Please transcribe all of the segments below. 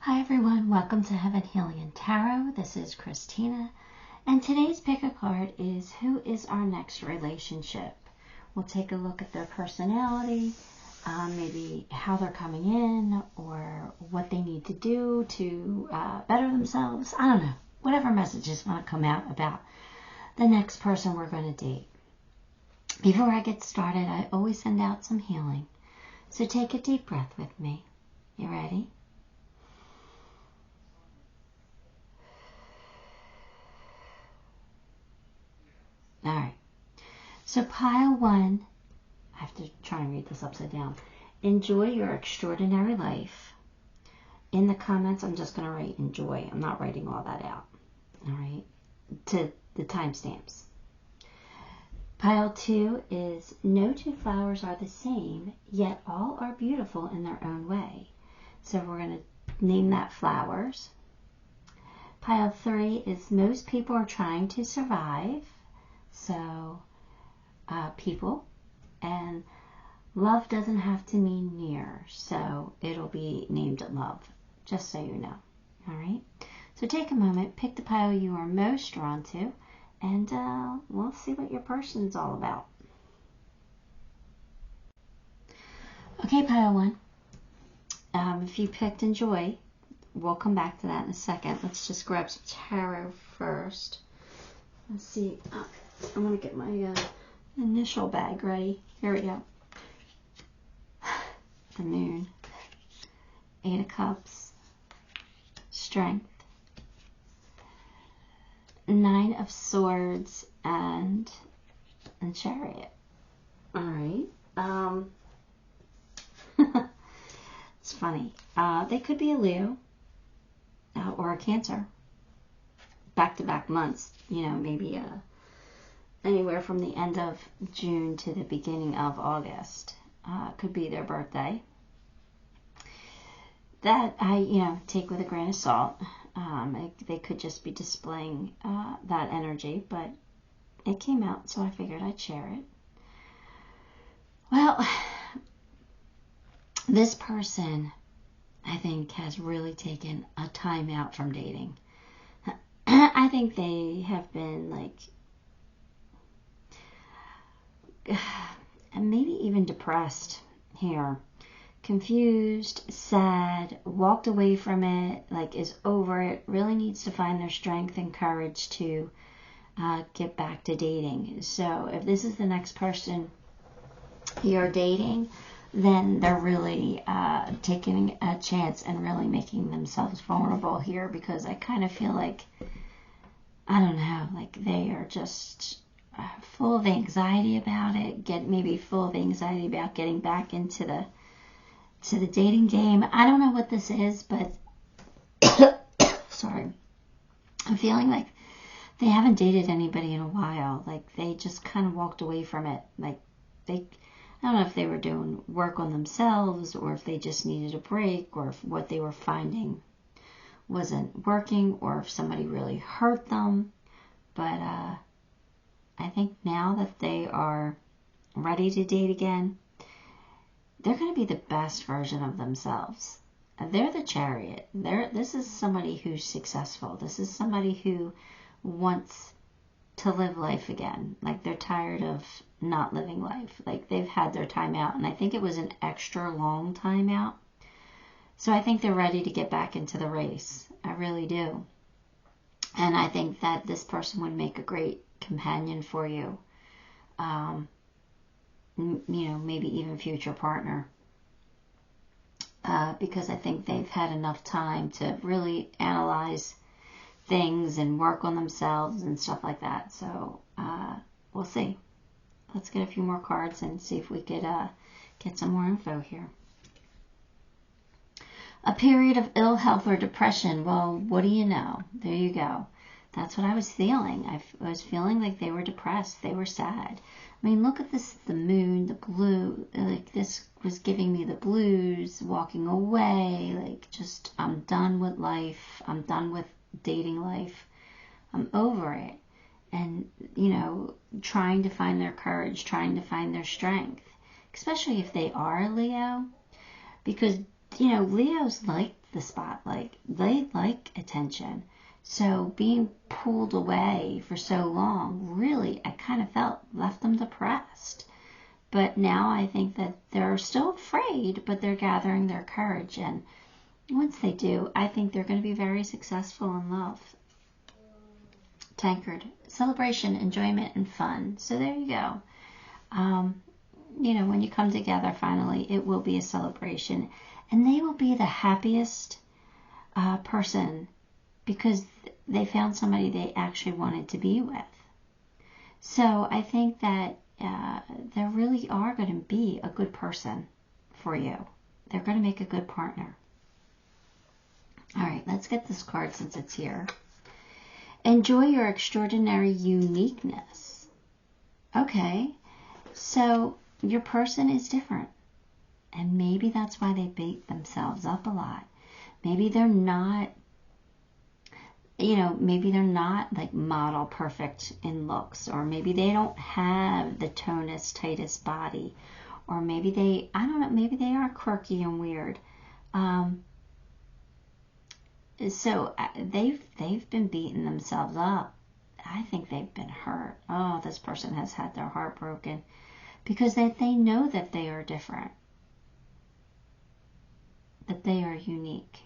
Hi everyone, welcome to Heaven Healing and Tarot. This is Christina, and today's pick a card is who is our next relationship. We'll take a look at their personality, maybe how they're coming in, or what they need to do to better themselves. I don't know, whatever messages want to come out about the next person we're going to date. Before I get started, I always send out some healing. So take a deep breath with me. You ready? All right, so pile one, I have to try and read this upside down. Enjoy your extraordinary life. In the comments, I'm just going to write enjoy. I'm not writing all that out, all right, to the timestamps. Pile two is no two flowers are the same, yet all are beautiful in their own way. So we're going to name that flowers. Pile three is most people are trying to survive. So, people, and love doesn't have to mean near, so it'll be named love, just so you know. All right, so take a moment, pick the pile you are most drawn to, and we'll see what your person's all about. Okay, pile one, if you picked enjoy, we'll come back to that in a second. Let's just grab some tarot first. Let's see. I'm going to get my initial bag ready. Here we go. The Moon. 8 of Cups. Strength. 9 of Swords and Chariot. Alright. It's funny. They could be a Leo or a Cancer. Back-to-back months. You know, maybe anywhere from the end of June to the beginning of August could be their birthday. That I, take with a grain of salt. They could just be displaying that energy, but it came out, so I figured I'd share it. Well, this person, I think, has really taken a time out from dating. I think they have been and maybe even depressed here, confused, sad, walked away from it, is over it, really needs to find their strength and courage to get back to dating. So if this is the next person you're dating, then they're really taking a chance and really making themselves vulnerable here, because I kind of feel like, I don't know, they are just full of anxiety about it, maybe full of anxiety about getting back into the dating game. I don't know what this is, but sorry, I'm feeling like they haven't dated anybody in a while. They just kind of walked away from it. I don't know if they were doing work on themselves, or if they just needed a break, or if what they were finding wasn't working, or if somebody really hurt them. But I think now that they are ready to date again, they're going to be the best version of themselves. They're the Chariot. This is somebody who's successful. This is somebody who wants to live life again. They're tired of not living life. They've had their time out, and I think it was an extra long time out. So I think they're ready to get back into the race. I really do. And I think that this person would make a great companion for you. Maybe even future partner. Because I think they've had enough time to really analyze things and work on themselves and stuff like that. So we'll see. Let's get a few more cards and see if we could get some more info here. A period of ill health or depression. Well, what do you know? There you go. That's what I was feeling. I was feeling like they were depressed. They were sad. I mean, look at this, the moon, the blue. This was giving me the blues, walking away. Just, I'm done with life. I'm done with dating life. I'm over it. And, trying to find their courage, trying to find their strength. Especially if they are a Leo. Because Leos like the spotlight. They like attention. So being pulled away for so long, really, I kind of felt left them depressed. But now I think that they're still afraid, but they're gathering their courage. And once they do, I think they're going to be very successful in love. Tankard, celebration, enjoyment, and fun. So there you go. When you come together finally, it will be a celebration. And they will be the happiest person because they found somebody they actually wanted to be with. So I think that they really are going to be a good person for you. They're going to make a good partner. All right, let's get this card since it's here. Enjoy your extraordinary uniqueness. Okay, so your person is different. And maybe that's why they beat themselves up a lot. Maybe they're not, maybe they're not like model perfect in looks. Or maybe they don't have the tonus, tightest body. Or maybe maybe they are quirky and weird. So they've been beating themselves up. I think they've been hurt. Oh, this person has had their heart broken. Because they know that they are different. That they are unique.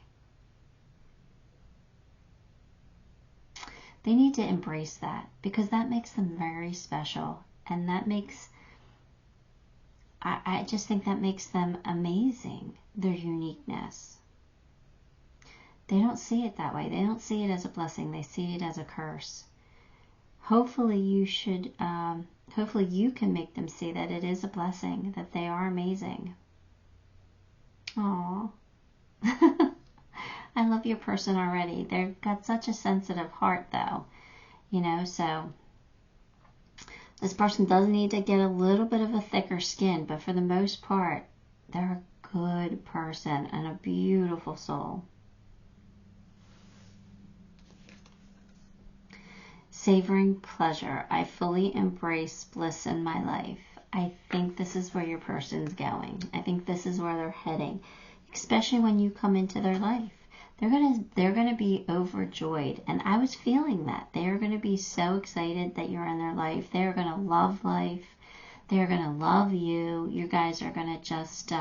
They need to embrace that because that makes them very special. And that makes, I just think that makes them amazing, their uniqueness. They don't see it that way. They don't see it as a blessing. They see it as a curse. Hopefully you can make them see that it is a blessing, that they are amazing. Aww. I love your person already. They've got such a sensitive heart though, so this person does need to get a little bit of a thicker skin, but for the most part, they're a good person and a beautiful soul. Savoring pleasure. I fully embrace bliss in my life. I think this is where your person's going. I think this is where they're heading. Especially when you come into their life. They're gonna be overjoyed. And I was feeling that. They're gonna be so excited that you're in their life. They're gonna love life. They're gonna love you. You guys are gonna just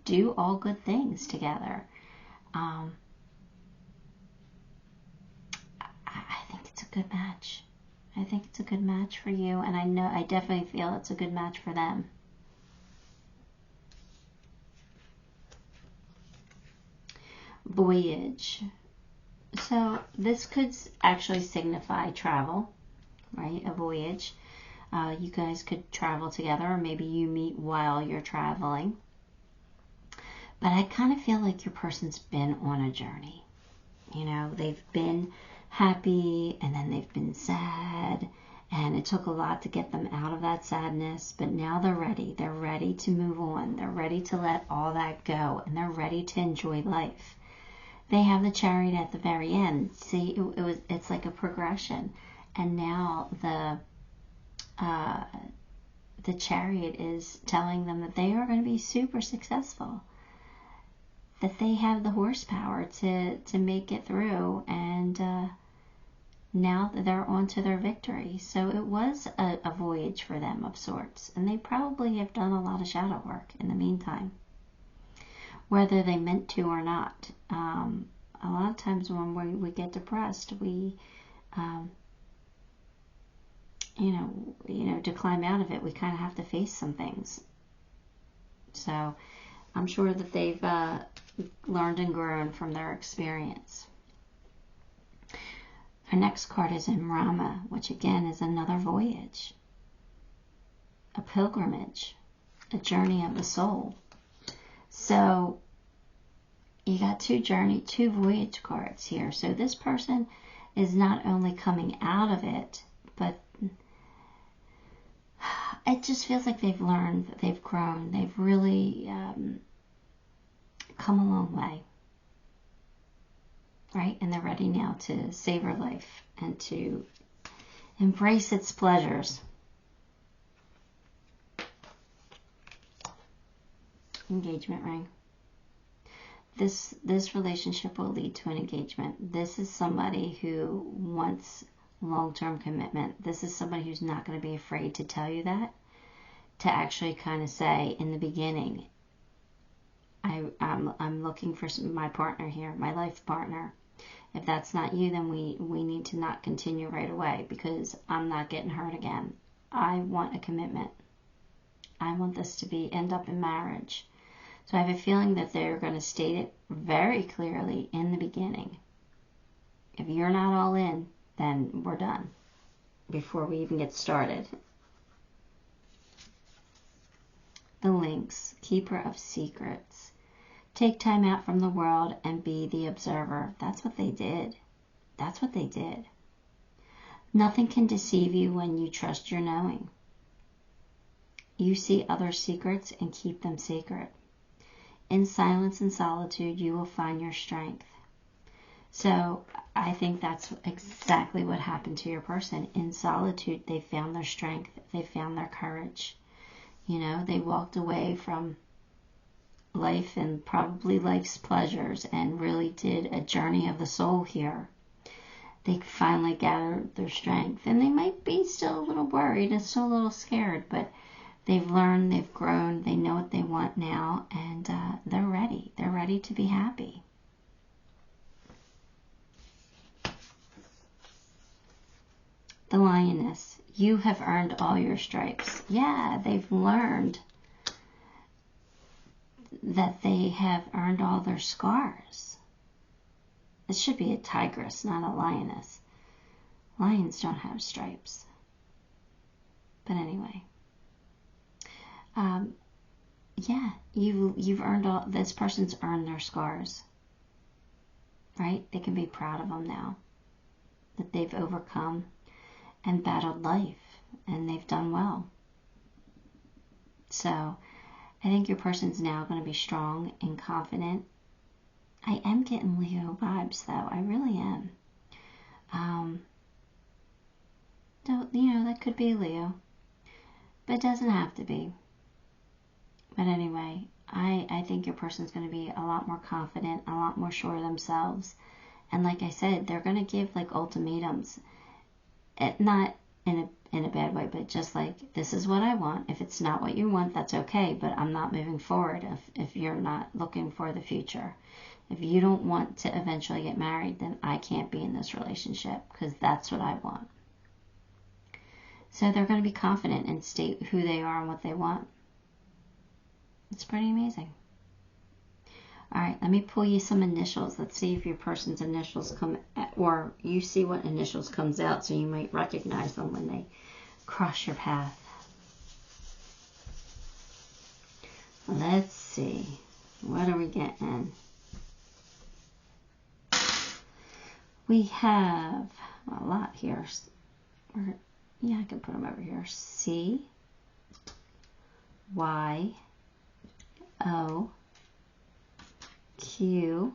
do all good things together. I think it's a good match. I think it's a good match for you. And I definitely feel it's a good match for them. Voyage. So this could actually signify travel, right? A voyage. You guys could travel together, or maybe you meet while you're traveling. But I kind of feel like your person's been on a journey. They've been happy and then they've been sad, and it took a lot to get them out of that sadness, but now they're ready. They're ready to move on. They're ready to let all that go, and they're ready to enjoy life. They have the Chariot at the very end. See, it's like a progression. And now the Chariot is telling them that they are going to be super successful. That they have the horsepower to make it through. And now that they're on to their victory. So it was a voyage for them of sorts. And they probably have done a lot of shadow work in the meantime. Whether they meant to or not. A lot of times when we get depressed, we, to climb out of it, we kind of have to face some things. So I'm sure that they've learned and grown from their experience. Our next card is in Rama, which again is another voyage. A pilgrimage. A journey of the soul. So you got two voyage cards here. So this person is not only coming out of it, but it just feels like they've learned, that they've grown, they've really come a long way. Right? And they're ready now to savor life and to embrace its pleasures. Engagement ring. this relationship will lead to an engagement. This is somebody who wants long-term commitment. This is somebody who's not going to be afraid to tell you that, to actually kind of say in the beginning, I'm looking for my partner here, my life partner. If that's not you, then we need to not continue right away, because I'm not getting hurt again. I want a commitment. I want this to end up in marriage. So I have a feeling that they're going to state it very clearly in the beginning. If you're not all in, then we're done before we even get started. The Lynx, keeper of secrets. Take time out from the world and be the observer. That's what they did. That's what they did. Nothing can deceive you when you trust your knowing. You see other secrets and keep them sacred. In silence and solitude, you will find your strength. So I think that's exactly what happened to your person. In solitude, they found their strength. They found their courage. You know, they walked away from life and probably life's pleasures and really did a journey of the soul here. They finally gathered their strength. And they might be still a little worried and still a little scared, but they've learned, they've grown, they know what they want now, and they're ready. They're ready to be happy. The Lioness, you have earned all your stripes. Yeah, they've learned that they have earned all their scars. It should be a tigress, not a lioness. Lions don't have stripes. But anyway. Yeah, you've earned all, this person's earned their scars. Right? They can be proud of them now. That they've overcome and battled life. And they've done well. So, I think your person's now going to be strong and confident. I am getting Leo vibes, though. I really am. That could be Leo. But it doesn't have to be. But anyway, I think your person's going to be a lot more confident, a lot more sure of themselves. And like I said, they're going to give like ultimatums. Not in a bad way, but just like, this is what I want. If it's not what you want, that's okay, but I'm not moving forward if you're not looking for the future. If you don't want to eventually get married, then I can't be in this relationship, because that's what I want. So they're going to be confident and state who they are and what they want. It's pretty amazing. All right, let me pull you some initials. Let's see if your person's initials come, or you see what initials comes out, so you might recognize them when they cross your path. Let's see. What are we getting? We have a lot here. Yeah, I can put them over here. C, Y, O, Q,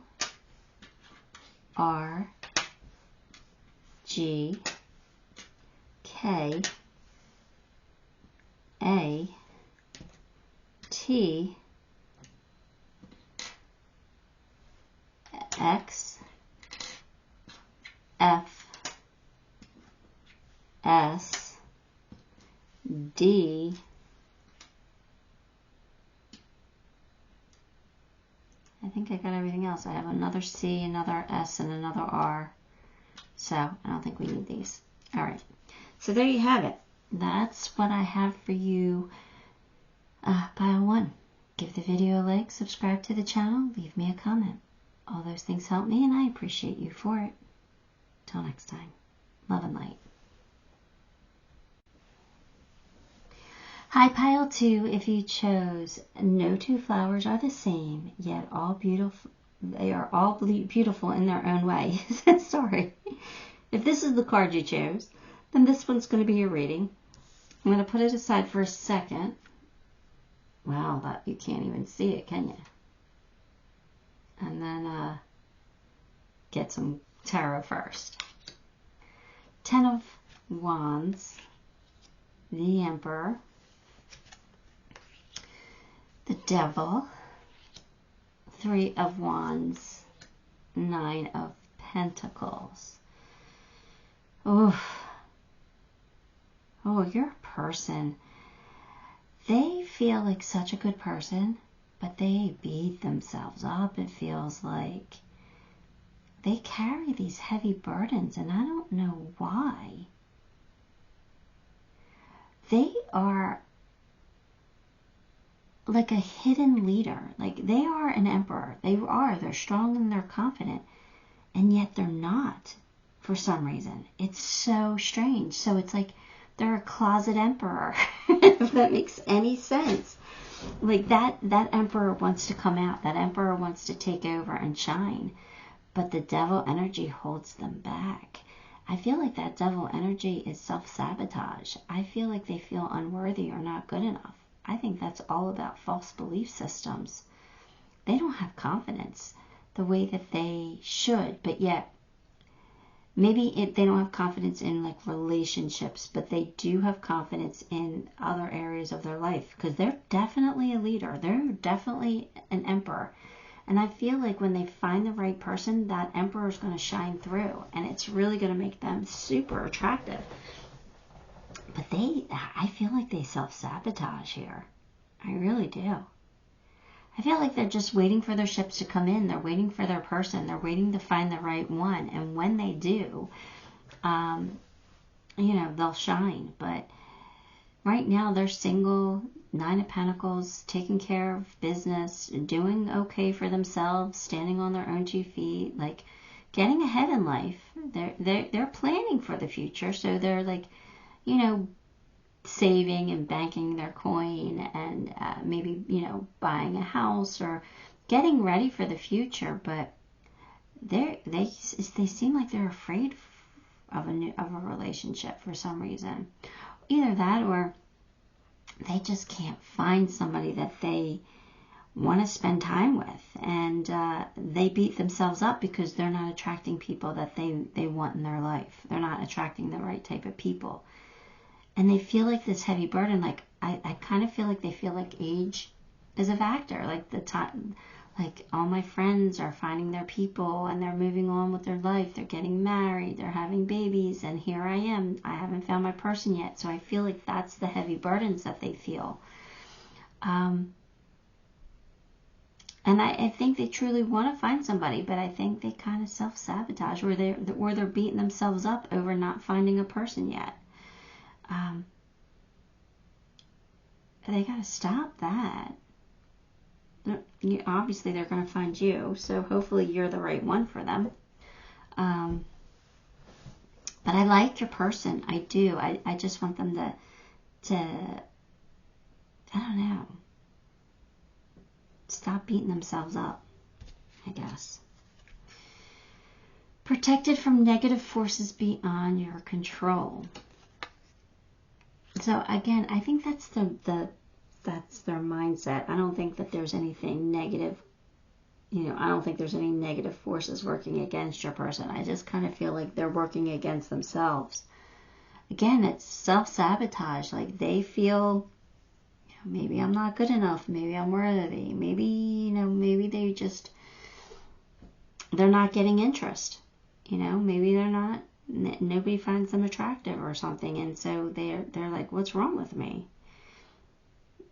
R, G, K, A, T, X, F, S, D, I think I got everything else. I have another C, another S, and another R. So I don't think we need these. All right. So there you have it. That's what I have for you, pile one. Give the video a like, subscribe to the channel, leave me a comment. All those things help me, and I appreciate you for it. Till next time. Love and light. Hi, pile two. If you chose no two flowers are the same, yet all beautiful. They are all beautiful in their own way. Sorry. If this is the card you chose, then this one's going to be your reading. I'm going to put it aside for a second. Wow, that you can't even see it, can you? And then get some tarot first. 10 of Wands, the Emperor, the Devil, Three of Wands, Nine of Pentacles. Oh, your person. They feel like such a good person, but they beat themselves up. It feels like they carry these heavy burdens, and I don't know why. They are like a hidden leader. Like, they are an emperor. They're strong and they're confident, and yet they're not for some reason. It's so strange. So it's like they're a closet emperor, if that makes any sense. Like, that emperor wants to come out. That emperor wants to take over and shine, but the devil energy holds them back. I feel like that devil energy is self-sabotage. I feel like they feel unworthy or not good enough. I think that's all about false belief systems. They don't have confidence the way that they should, but yet maybe they don't have confidence in like relationships, but they do have confidence in other areas of their life, because they're definitely a leader. They're definitely an emperor. And I feel like when they find the right person, that emperor is going to shine through, and it's really going to make them super attractive. But I feel like they self-sabotage here. I really do. I feel like they're just waiting for their ships to come in. They're waiting for their person. They're waiting to find the right one. And when they do, they'll shine. But right now they're single, Nine of Pentacles, taking care of business, doing okay for themselves, standing on their own 2 feet, like getting ahead in life. They're planning for the future. So they're like, saving and banking their coin, and maybe, buying a house or getting ready for the future. But they seem like they're afraid of a relationship for some reason. Either that, or they just can't find somebody that they want to spend time with, and they beat themselves up because they're not attracting people that they want in their life. They're not attracting the right type of people. And they feel like this heavy burden. Like, I kind of feel like they feel like age is a factor. Like, the time, like, all my friends are finding their people and they're moving on with their life. They're getting married. They're having babies. And here I am. I haven't found my person yet. So I feel like that's the heavy burdens that they feel. And I think they truly want to find somebody, but I think they kind of self-sabotage, or they're beating themselves up over not finding a person yet. They got to stop that. Obviously, they're going to find you, so hopefully you're the right one for them. But I like your person. I do. I just want them to, I don't know, stop beating themselves up, I guess. Protected from negative forces beyond your control. So again, I think that's that's their mindset. I don't think that there's anything negative. I don't think there's any negative forces working against your person. I just kind of feel like they're working against themselves. Again, it's self-sabotage. Like, they feel, maybe I'm not good enough. Maybe I'm worthy. Maybe, maybe they're not getting interest. Maybe they're not. Nobody finds them attractive or something, and so they're like, what's wrong with me?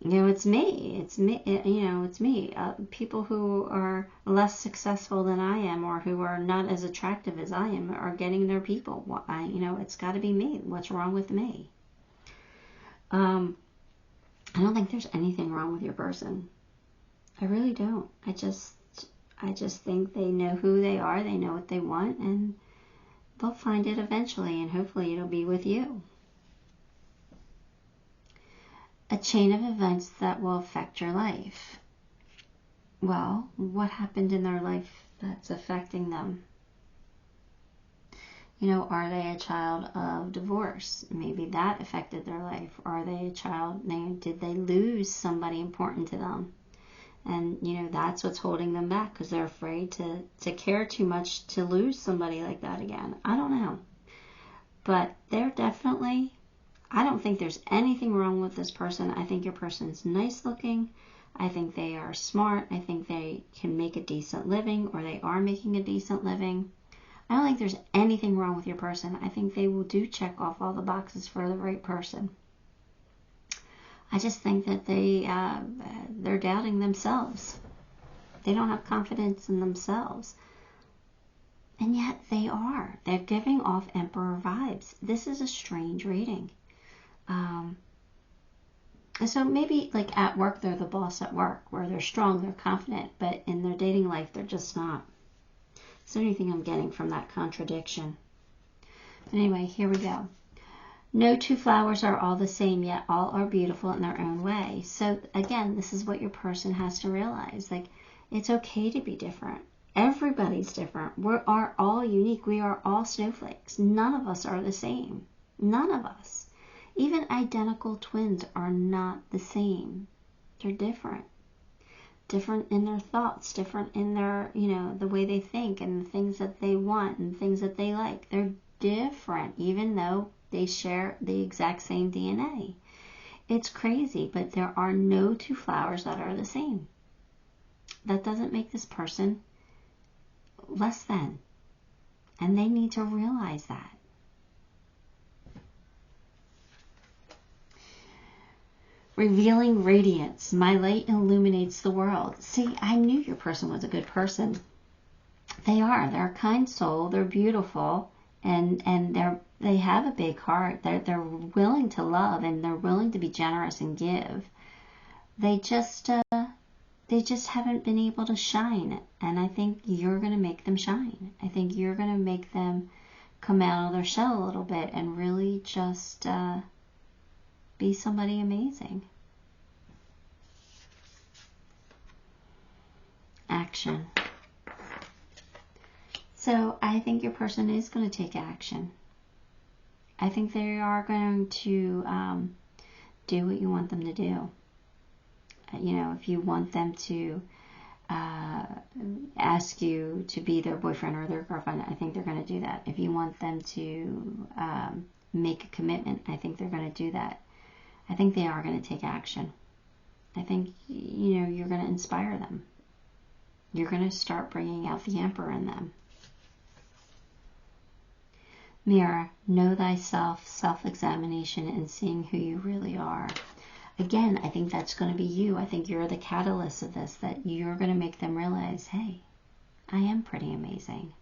It's me. It's me. It's me. People who are less successful than I am, or who are not as attractive as I am, are getting their people. It's got to be me. What's wrong with me? I don't think there's anything wrong with your person. I really don't. I just think they know who they are. They know what they want, and they'll find it eventually, and hopefully it'll be with you. A chain of events that will affect your life. Well, what happened in their life that's affecting them? Are they a child of divorce? Maybe that affected their life. Are they a child, did they lose somebody important to them? And, that's what's holding them back, because they're afraid to care too much to lose somebody like that again. I don't know. But they're definitely, I don't think there's anything wrong with this person. I think your person's nice looking. I think they are smart. I think they can make a decent living, or they are making a decent living. I don't think there's anything wrong with your person. I think they will do check off all the boxes for the right person. I just think that they're doubting themselves. They don't have confidence in themselves. And yet they are. They're giving off Emperor vibes. This is a strange reading. So maybe like at work, they're the boss at work, where they're strong, they're confident, but in their dating life, they're just not. It's the only thing I'm getting from that contradiction. But anyway, here we go. No two flowers are all the same, yet all are beautiful in their own way. So again, this is what your person has to realize. Like, it's okay to be different. Everybody's different. We are all unique. We are all snowflakes. None of us are the same. None of us. Even identical twins are not the same. They're different. Different in their thoughts, different in their, the way they think and the things that they want and things that they like. They're different, even though they share the exact same DNA. It's crazy, but there are no two flowers that are the same. That doesn't make this person less than. And they need to realize that. Revealing radiance. My light illuminates the world. See, I knew your person was a good person. They are. They're a kind soul. They're beautiful. And they have a big heart. They're willing to love, and they're willing to be generous and give. They just haven't been able to shine. And I think you're going to make them shine. I think you're going to make them come out of their shell a little bit and really just be somebody amazing. Action. So I think your person is going to take action. I think they are going to do what you want them to do. If you want them to ask you to be their boyfriend or their girlfriend, I think they're going to do that. If you want them to make a commitment, I think they're going to do that. I think they are going to take action. I think, you're going to inspire them. You're going to start bringing out the Emperor in them. Mirror, know thyself, self-examination, and seeing who you really are. Again, I think that's going to be you. I think you're the catalyst of this, that you're going to make them realize, hey, I am pretty amazing.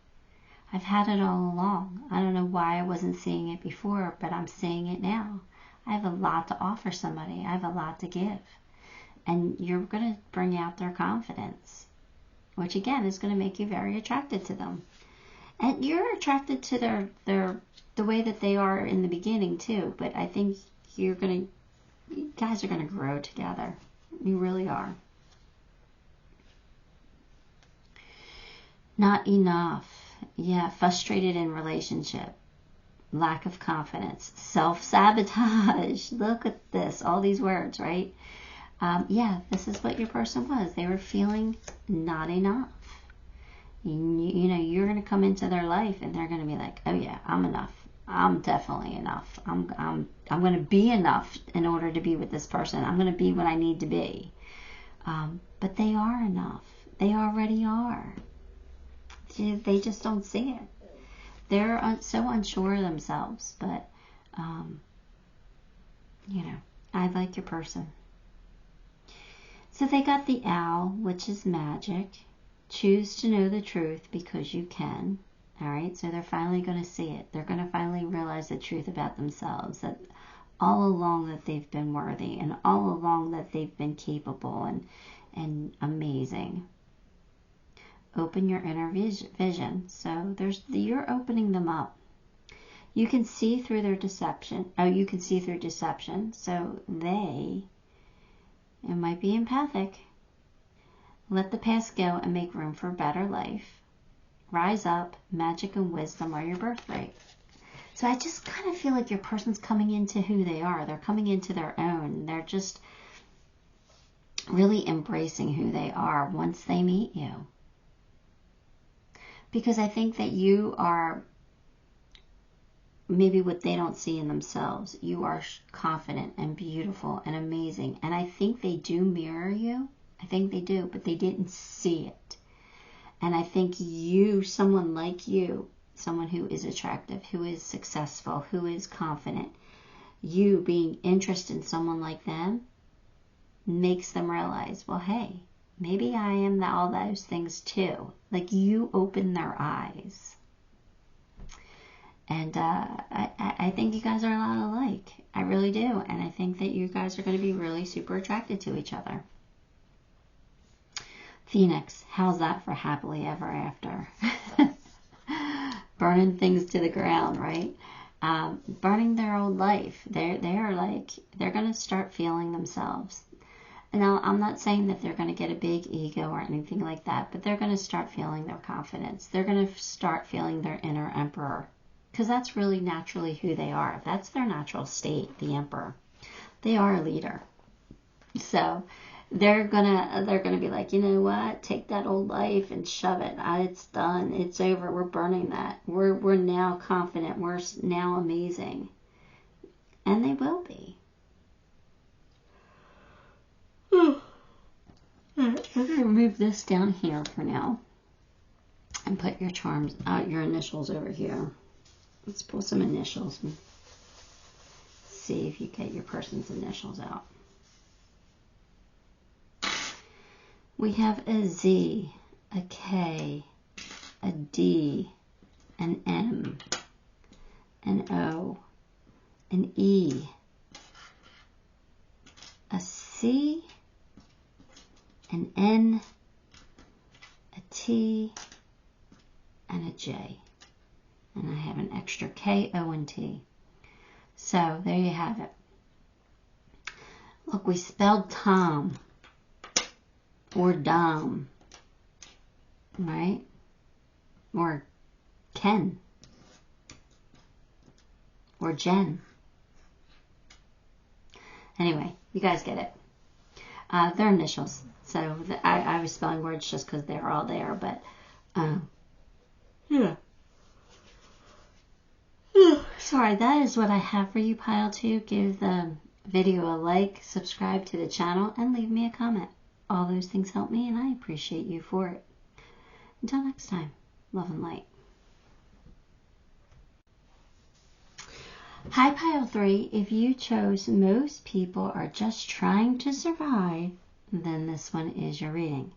I've had it all along. I don't know why I wasn't seeing it before, but I'm seeing it now. I have a lot to offer somebody. I have a lot to give. And you're going to bring out their confidence, which again is going to make you very attracted to them. And you're attracted to the way that they are in the beginning too. But I think you guys are going to grow together. You really are. Not enough. Yeah, frustrated in relationship. Lack of confidence, self-sabotage. Look at this, all these words, right? Yeah, this is what your person was. They were feeling not enough. You're going to come into their life and they're going to be like, oh yeah, I'm enough. I'm definitely enough. I'm going to be enough in order to be with this person. I'm going to be what I need to be. But they are enough. They already are. They just don't see it. They're so unsure of themselves, but, I like your person. So they got the owl, which is magic. Choose to know the truth because you can. All right, so they're finally going to see it. They're going to finally realize the truth about themselves, that all along that they've been worthy and all along that they've been capable and amazing. Open your inner vision. So you're opening them up. You can see through their deception. Oh, you can see through deception. So it might be empathic. Let the past go and make room for a better life. Rise up. Magic and wisdom are your birthright. So I just kind of feel like your person's coming into who they are. They're coming into their own. They're just really embracing who they are once they meet you. Because I think that you are maybe what they don't see in themselves. You are confident and beautiful and amazing. And I think they do mirror you. I think they do, but they didn't see it. And I think you, someone like you, someone who is attractive, who is successful, who is confident, you being interested in someone like them makes them realize, well, hey, maybe I am all those things too. Like, you open their eyes. And I think you guys are a lot alike. I really do. And I think that you guys are going to be really super attracted to each other. Phoenix, how's that for happily ever after? Burning things to the ground, right? Burning their old life. They're going to start feeling themselves. Now, I'm not saying that they're going to get a big ego or anything like that, but they're going to start feeling their confidence. They're going to start feeling their inner emperor, because that's really naturally who they are. That's their natural state, the emperor. They are a leader. So they're gonna be like, you know what? Take that old life and shove it. It's done. It's over. We're burning that. We're now confident. We're now amazing. And they will be. I'm going to move this down here for now and put your charms, your initials over here. Let's pull some initials and see if you get your person's initials out. We have a Z, a K, a D, an M, an O, an E, a C, an N, a T, and a J. And I have an extra K, O, and T. So there you have it. Look, we spelled Tom or Dom, right? Or Ken or Jen. Anyway, you guys get it. They're initials. So I was spelling words just because they're all there, but yeah. Sorry, that is what I have for you, Pile 2. Give the video a like, subscribe to the channel, and leave me a comment. All those things help me, and I appreciate you for it. Until next time, love and light. Hi, Pile 3. If you chose most people are just trying to survive, then this one is your reading.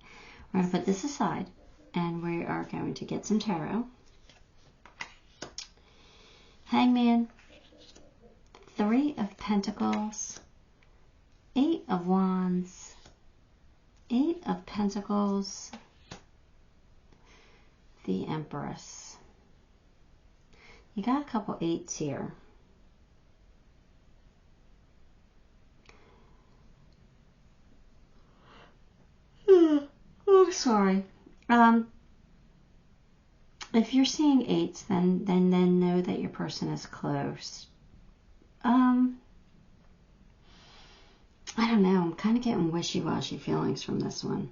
We're going to put this aside, and we are going to get some tarot. Hangman, 3 of Pentacles, 8 of Wands, 8 of Pentacles, the Empress. You got a couple 8s here. Oh, sorry. If you're seeing 8s, then know that your person is close. I don't know. I'm kind of getting wishy-washy feelings from this one.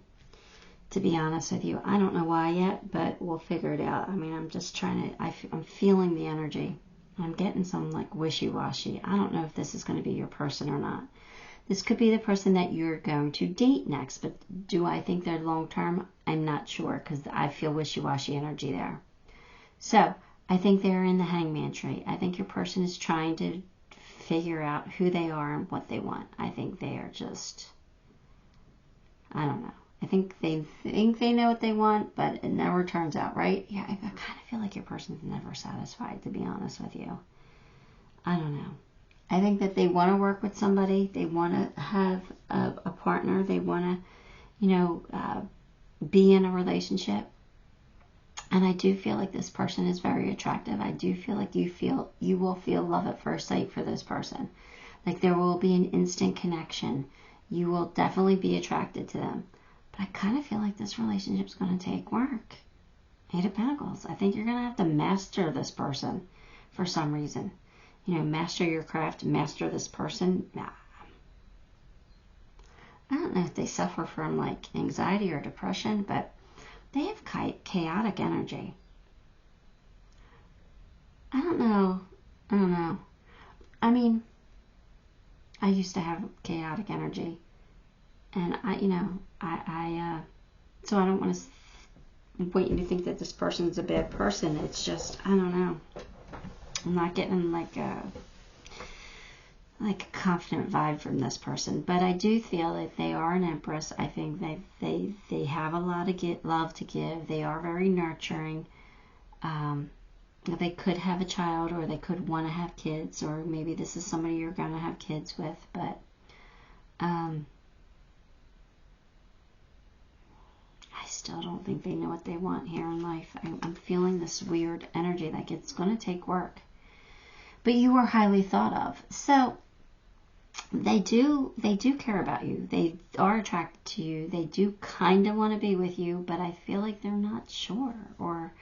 To be honest with you, I don't know why yet, but we'll figure it out. I mean, I'm just trying to. I'm feeling the energy. I'm getting some like wishy-washy. I don't know if this is going to be your person or not. This could be the person that you're going to date next, but do I think they're long-term? I'm not sure because I feel wishy-washy energy there. So, I think they're in the Hangman tree. I think your person is trying to figure out who they are and what they want. I think they are just, I don't know. I think they know what they want, but it never turns out right. Yeah, I kind of feel like your person's never satisfied, to be honest with you. I don't know. I think that they want to work with somebody. They want to have a partner. They want to, be in a relationship. And I do feel like this person is very attractive. I do feel like you will feel love at first sight for this person. Like there will be an instant connection. You will definitely be attracted to them. But I kind of feel like this relationship is going to take work. 8 of Pentacles. I think you're going to have to master this person for some reason. Master your craft, master this person. Nah. I don't know if they suffer from like anxiety or depression, but they have chaotic energy. I don't know. I mean, I used to have chaotic energy. And so I don't want to want you to think that this person's a bad person. It's just, I don't know. I'm not getting like a confident vibe from this person. But I do feel like they are an empress. I think they have a lot of love to give. They are very nurturing. They could have a child, or they could want to have kids, or maybe this is somebody you're going to have kids with. But I still don't think they know what they want here in life. I'm feeling this weird energy, like it's going to take work. But you are highly thought of. So they do care about you. They are attracted to you. They do kind of want to be with you, but I feel like they're not sure. Or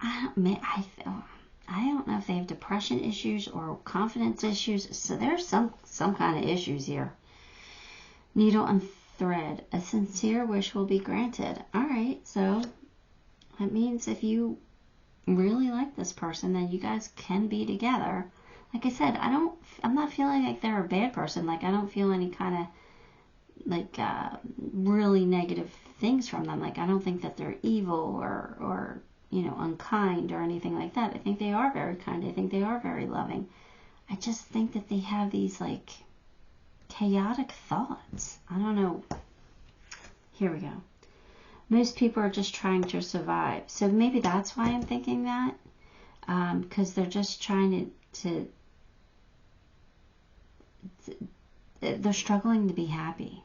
I don't know if they have depression issues or confidence issues. So there's some kind of issues here. Needle and thread. A sincere wish will be granted. All right, so that means if you really like this person, then you guys can be together. Like I said, I'm not feeling like they're a bad person. Like I don't feel any kind of like really negative things from them. Like I don't think that they're evil or unkind or anything like that. I think they are very kind. I think they are very loving. I just think that they have these like chaotic thoughts. I don't know. Here we go. Most people are just trying to survive. So maybe that's why I'm thinking that. Because they're just trying to they're struggling to be happy.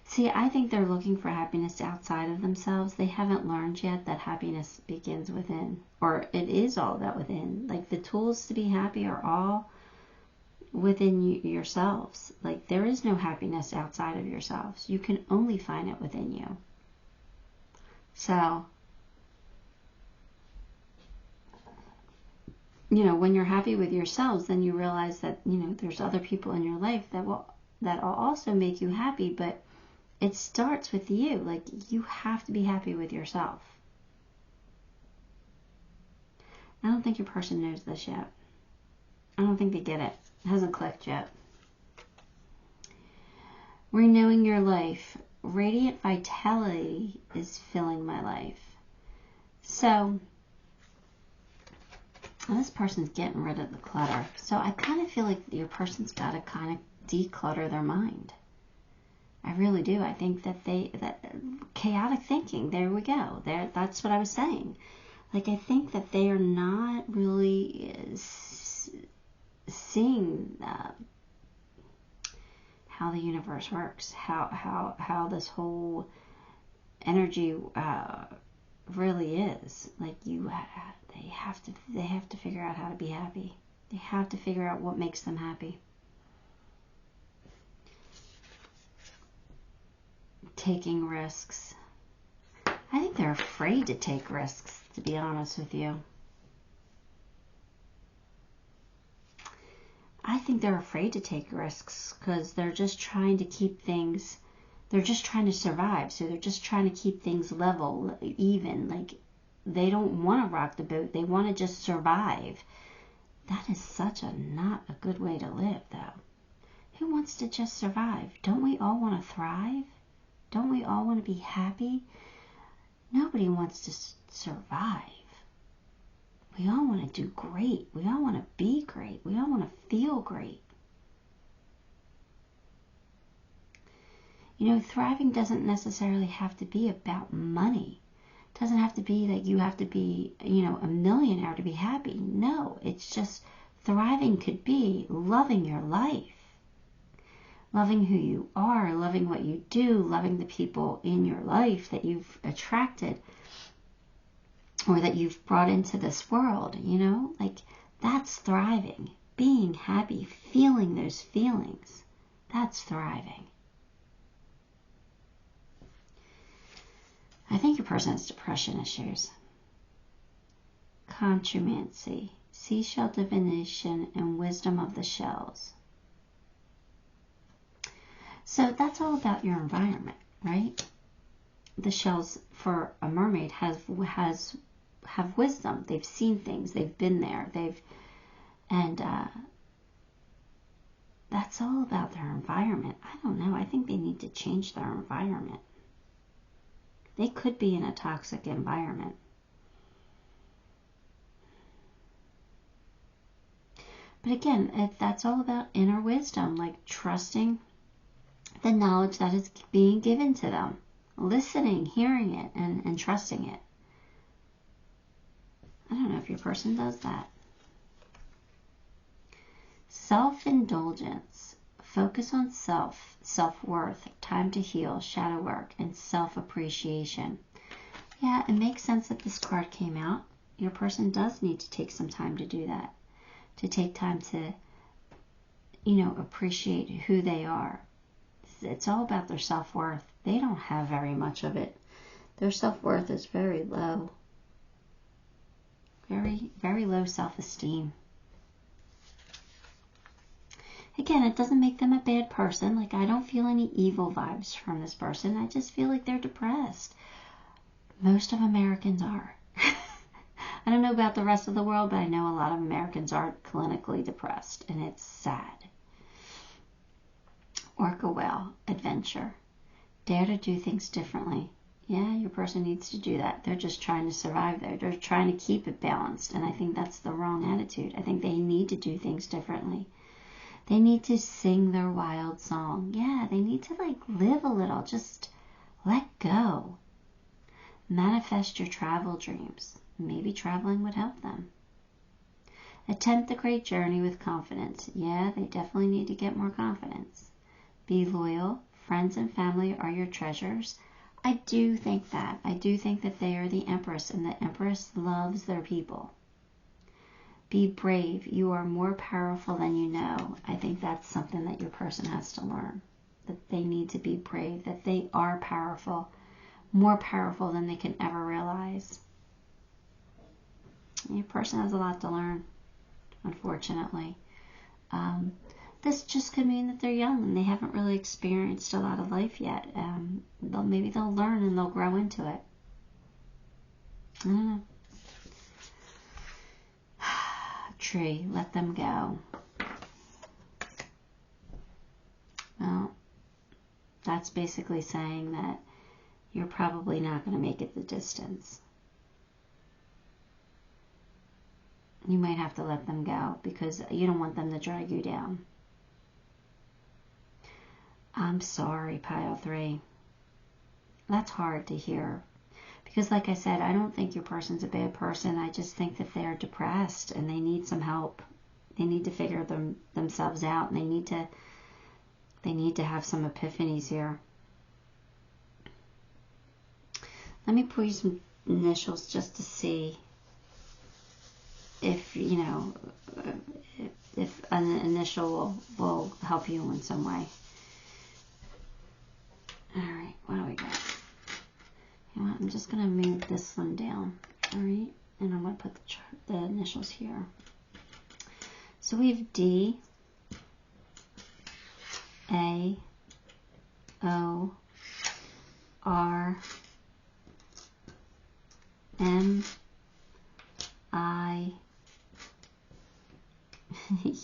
See, I think they're looking for happiness outside of themselves. They haven't learned yet that happiness begins within. Or it is all that within. Like the tools to be happy are all within yourselves. Like there is no happiness outside of yourselves. You can only find it within you. So, when you're happy with yourselves, then you realize that, there's other people in your life that will also make you happy, but it starts with you. Like, you have to be happy with yourself. I don't think your person knows this yet. I don't think they get it. It hasn't clicked yet. Renewing your life. Radiant vitality is filling my life. So, this person's getting rid of the clutter. So I kind of feel like your person's got to kind of declutter their mind. I really do. I think that chaotic thinking, there we go. That's what I was saying. Like, I think that they are not really seeing how the universe works, how this whole energy really is. Like, they have to figure out how to be happy. They have to figure out what makes them happy. Taking risks. I think they're afraid to take risks, to be honest with you. I think they're afraid to take risks because they're just trying to keep things, they're just trying to survive. So they're just trying to keep things level, even. Like, they don't want to rock the boat. They want to just survive. That is not a good way to live, though. Who wants to just survive? Don't we all want to thrive? Don't we all want to be happy? Nobody wants to survive. We all want to do great. We all want to be great. We all want to feel great. Thriving doesn't necessarily have to be about money. It doesn't have to be that you have to be, a millionaire to be happy. No, it's just thriving could be loving your life. Loving who you are, loving what you do, loving the people in your life that you've attracted or that you've brought into this world, like that's thriving. Being happy, feeling those feelings, that's thriving. I think your person has depression issues. Contumacy, seashell divination, and wisdom of the shells. So that's all about your environment, right? The shells for a mermaid have wisdom. They've seen things. They've been there. that's all about their environment. I don't know. I think they need to change their environment. They could be in a toxic environment. But again, that's all about inner wisdom, like trusting the knowledge that is being given to them, listening, hearing it, and trusting it. I don't know if your person does that. Self-indulgence. Focus on self-worth, time to heal, shadow work, and self-appreciation. Yeah, it makes sense that this card came out. Your person does need to take some time to do that. To take time to, appreciate who they are. It's all about their self-worth. They don't have very much of it. Their self-worth is very low. Very, very low self-esteem. Again, it doesn't make them a bad person. Like, I don't feel any evil vibes from this person. I just feel like they're depressed. Most of Americans are. I don't know about the rest of the world, but I know a lot of Americans are clinically depressed, and it's sad. Orca whale, adventure. Dare to do things differently. Yeah, your person needs to do that. They're just trying to survive there. They're trying to keep it balanced, and I think that's the wrong attitude. I think they need to do things differently. They need to sing their wild song. Yeah, they need to live a little. Just let go. Manifest your travel dreams. Maybe traveling would help them. Attempt the great journey with confidence. Yeah, they definitely need to get more confidence. Be loyal. Friends and family are your treasures. I do think that. I do think that they are the Empress, and the Empress loves their people. Be brave. You are more powerful than you know. I think that's something that your person has to learn. That they need to be brave. That they are powerful. More powerful than they can ever realize. Your person has a lot to learn, unfortunately. This just could mean that they're young and they haven't really experienced a lot of life yet. Maybe they'll learn and they'll grow into it. I don't know. Tree, let them go. Well, that's basically saying that you're probably not going to make it the distance. You might have to let them go because you don't want them to drag you down. I'm sorry, pile 3. That's hard to hear. Because like I said, I don't think your person's a bad person. I just think that they're depressed and they need some help. They need to figure themselves out, and they need to have some epiphanies here. Let me pull you some initials just to see if, if an initial will help you in some way. Alright, what do we got? You know what, I'm just going to move this one down. Alright, and I'm going to put the initials here. So we have D, A, O, R, M, I,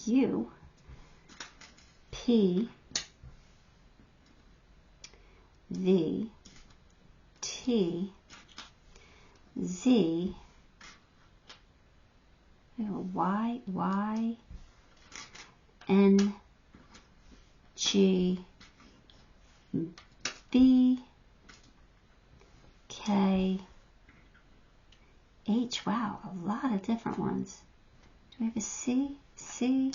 U, P, V, T, Z, Y, N, G, B, K, H. Wow, a lot of different ones. Do we have a C? C?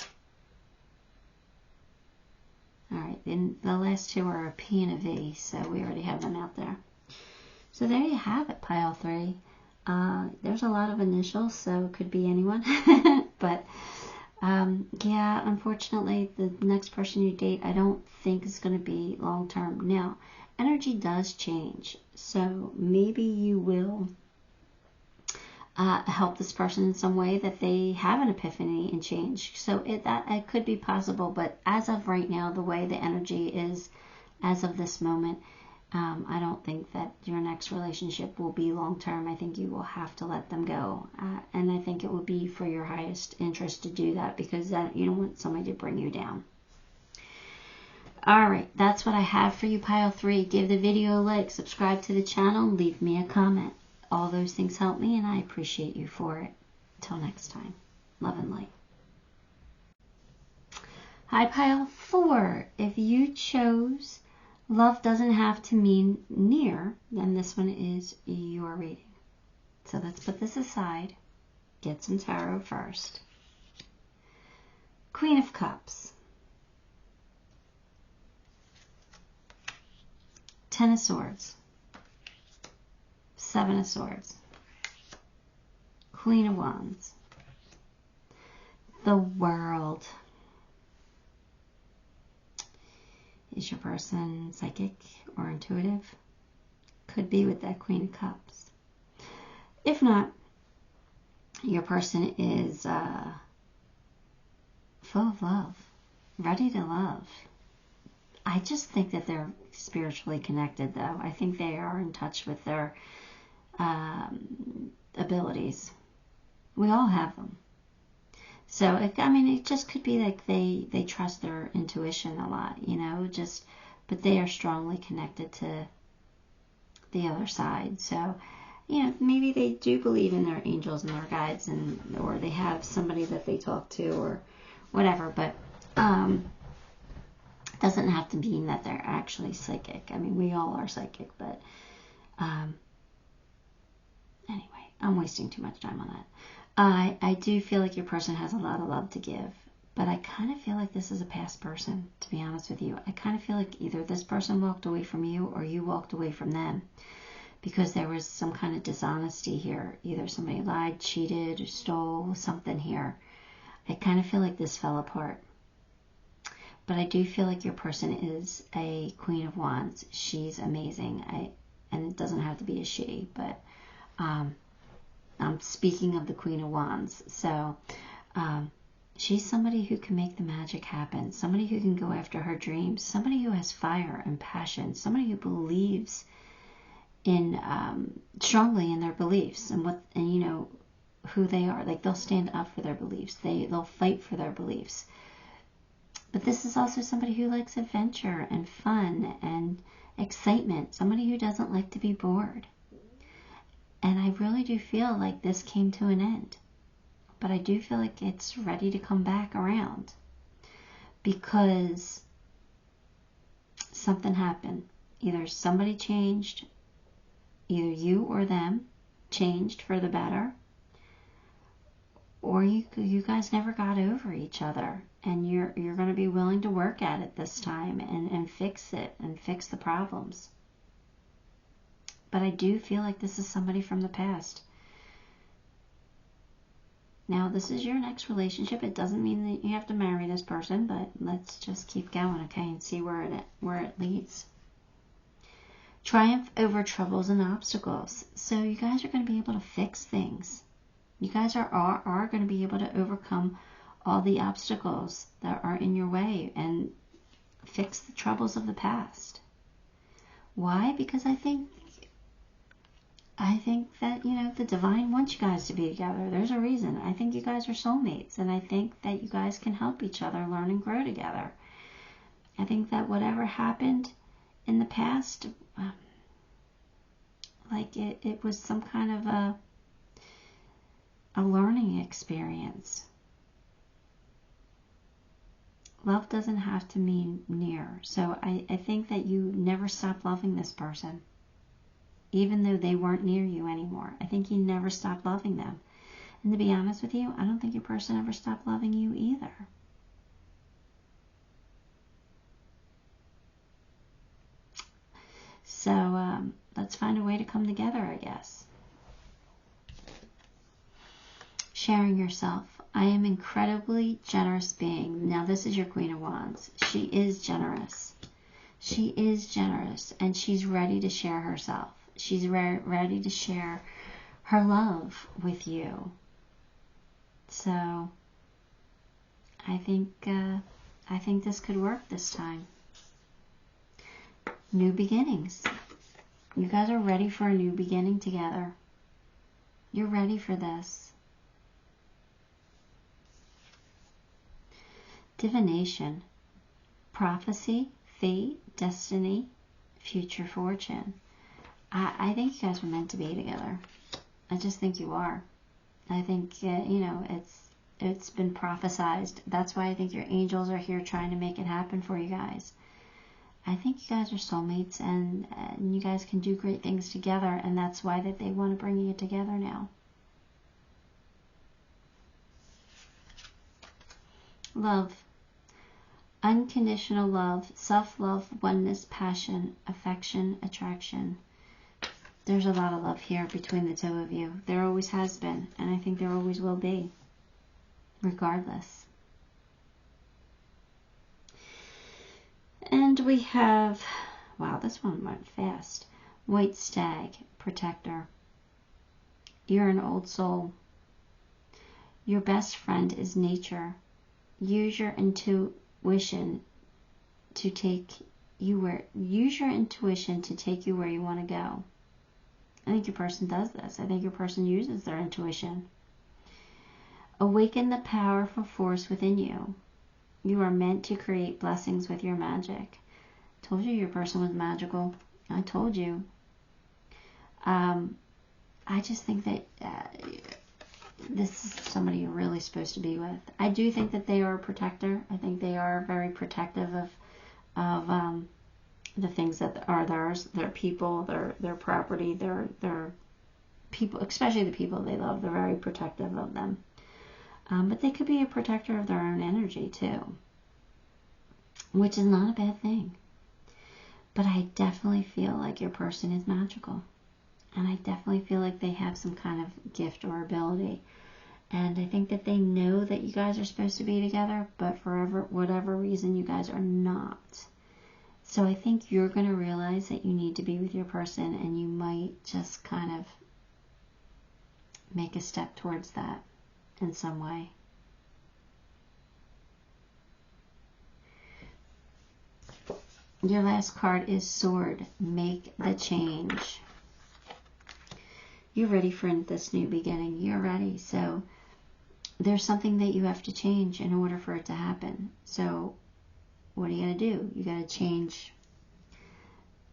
Alright, then the last two are a P and a V, so we already have them out there. So there you have it, pile 3. There's a lot of initials, so it could be anyone. But, yeah, unfortunately, the next person you date, I don't think is going to be long-term. Now, energy does change, so maybe you will help this person in some way that they have an epiphany and change. So it could be possible, but as of right now, the way the energy is as of this moment, I don't think that your next relationship will be long-term. I think you will have to let them go. And I think it would be for your highest interest to do that, because you don't want somebody to bring you down. Alright, that's what I have for you, Pile 3. Give the video a like, subscribe to the channel, leave me a comment. All those things help me, and I appreciate you for it. Until next time, love and light. Hi, Pile 4. If you chose love doesn't have to mean near, then this one is your reading. So let's put this aside. Get some tarot first. Queen of Cups. 10 of Swords. 7 of Swords. Queen of Wands. The World. Is your person psychic or intuitive? Could be with that Queen of Cups. If not, your person is full of love, ready to love. I just think that they're spiritually connected, though. I think they are in touch with their abilities. We all have them. So, it just could be like they trust their intuition a lot, but they are strongly connected to the other side. So, maybe they do believe in their angels and their guides, or they have somebody that they talk to or whatever, but doesn't have to mean that they're actually psychic. We all are psychic, but anyway, I'm wasting too much time on that. I do feel like your person has a lot of love to give, but I kind of feel like this is a past person, to be honest with you. I kind of feel like either this person walked away from you or you walked away from them, because there was some kind of dishonesty here. Either somebody lied, cheated, or stole something here. I kind of feel like this fell apart. But I do feel like your person is a Queen of Wands. She's amazing. And it doesn't have to be a she, but I'm speaking of the Queen of Wands. So she's somebody who can make the magic happen. Somebody who can go after her dreams. Somebody who has fire and passion. Somebody who believes in strongly in their beliefs and who they are. Like, they'll stand up for their beliefs. They'll fight for their beliefs. But this is also somebody who likes adventure and fun and excitement. Somebody who doesn't like to be bored. And I really do feel like this came to an end. But I do feel like it's ready to come back around, because something happened. Either somebody changed, either you or them changed for the better, or you guys never got over each other, and you're going to be willing to work at it this time and fix it and fix the problems. But I do feel like this is somebody from the past. Now, this is your next relationship. It doesn't mean that you have to marry this person, but let's just keep going, okay, and see where it leads. Triumph over troubles and obstacles. So you guys are going to be able to fix things. You guys are going to be able to overcome all the obstacles that are in your way and fix the troubles of the past. Why? Because I think that, the divine wants you guys to be together. There's a reason. I think you guys are soulmates, and I think that you guys can help each other learn and grow together. I think that whatever happened in the past, it was some kind of a learning experience. Love doesn't have to mean near. So I think that you never stopped loving this person, even though they weren't near you anymore. I think you never stopped loving them. And to be honest with you, I don't think your person ever stopped loving you either. So let's find a way to come together, I guess. Sharing yourself. I am incredibly generous being. Now, this is your Queen of Wands. She is generous. She is generous, and she's ready to share herself. She's ready to share her love with you. So I think this could work this time. New beginnings. You guys are ready for a new beginning together. You're ready for this. Divination. Prophecy, fate, destiny, future fortune. I think you guys were meant to be together. I just think you are. I think, you know, it's been prophesized. That's why I think your angels are here trying to make it happen for you guys. I think you guys are soulmates, and you guys can do great things together, and that's why that they want to bring you together now. Love. Unconditional love, self-love, oneness, passion, affection, attraction. There's a lot of love here between the two of you. There always has been, and I think there always will be, regardless. And we have, wow, this one went fast. White stag, protector. You're an old soul. Your best friend is nature. Use your intuition to take you where you want to go. I think your person does this. I think your person uses their intuition. Awaken the powerful force within you. You are meant to create blessings with your magic. Told you your person was magical. I told you. I just think that this is somebody you're really supposed to be with. I do think that they are a protector. I think they are very protective of the things that are theirs, their people, their property, their people, especially the people they love. They're very protective of them. But they could be a protector of their own energy too, which is not a bad thing. But I definitely feel like your person is magical. And I definitely feel like they have some kind of gift or ability. And I think that they know that you guys are supposed to be together, but for whatever reason, you guys are not. So I think you're going to realize that you need to be with your person, and you might just kind of make a step towards that in some way. Your last card is Sword. Make the change. You're ready for this new beginning. You're ready. So there's something that you have to change in order for it to happen. So what are you going to do? You got to change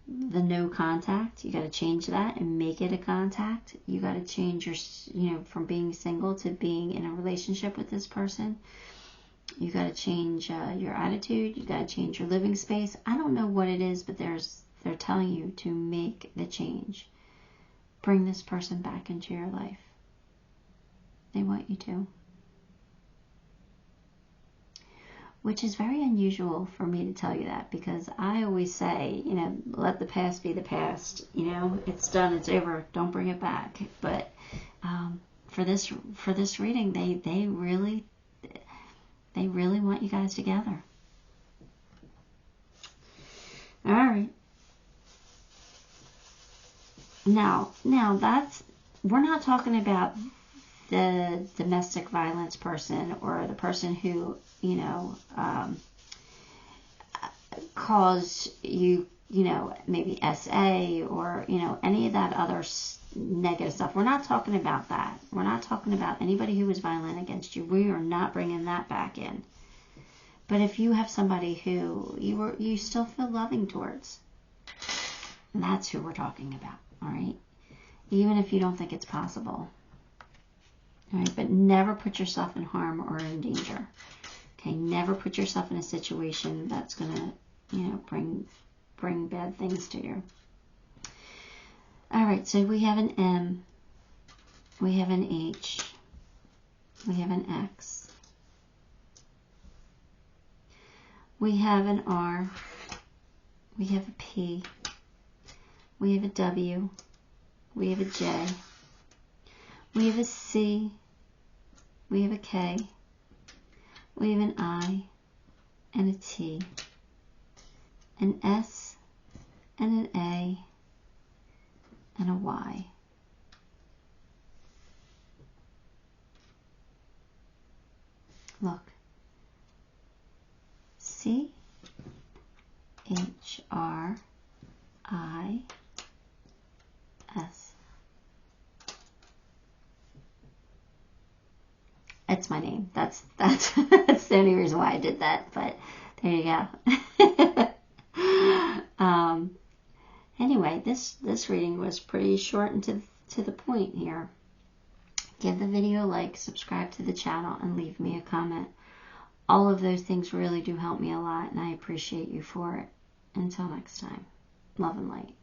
the no contact. You got to change that and make it a contact. You got to change your, from being single to being in a relationship with this person. You got to change your attitude. You got to change your living space. I don't know what it is, but they're telling you to make the change. Bring this person back into your life. They want you to. Which is very unusual for me to tell you that, because I always say, let the past be the past. It's done, it's over. Don't bring it back. But for this reading, they really want you guys together. All right. Now we're not talking about the domestic violence person or the person who, caused you, maybe SA or, any of that other negative stuff. We're not talking about that. We're not talking about anybody who was violent against you. We are not bringing that back in. But if you have somebody who you still feel loving towards, that's who we're talking about. All right, even if you don't think it's possible. All right, but never put yourself in harm or in danger. Okay, never put yourself in a situation that's gonna, bring bad things to you. All right, so we have an M, we have an H, we have an X, we have an R, we have a P. We have a W, we have a J, we have a C, we have a K, we have an I, and a T, an S, and an A, and a Y. Look. C, H, R, I, S. It's my name. That's the only reason why I did that, but there you go. Anyway, this reading was pretty short and to the point here. Give the video a like, subscribe to the channel, and leave me a comment. All of those things really do help me a lot, and I appreciate you for it. Until next time, love and light.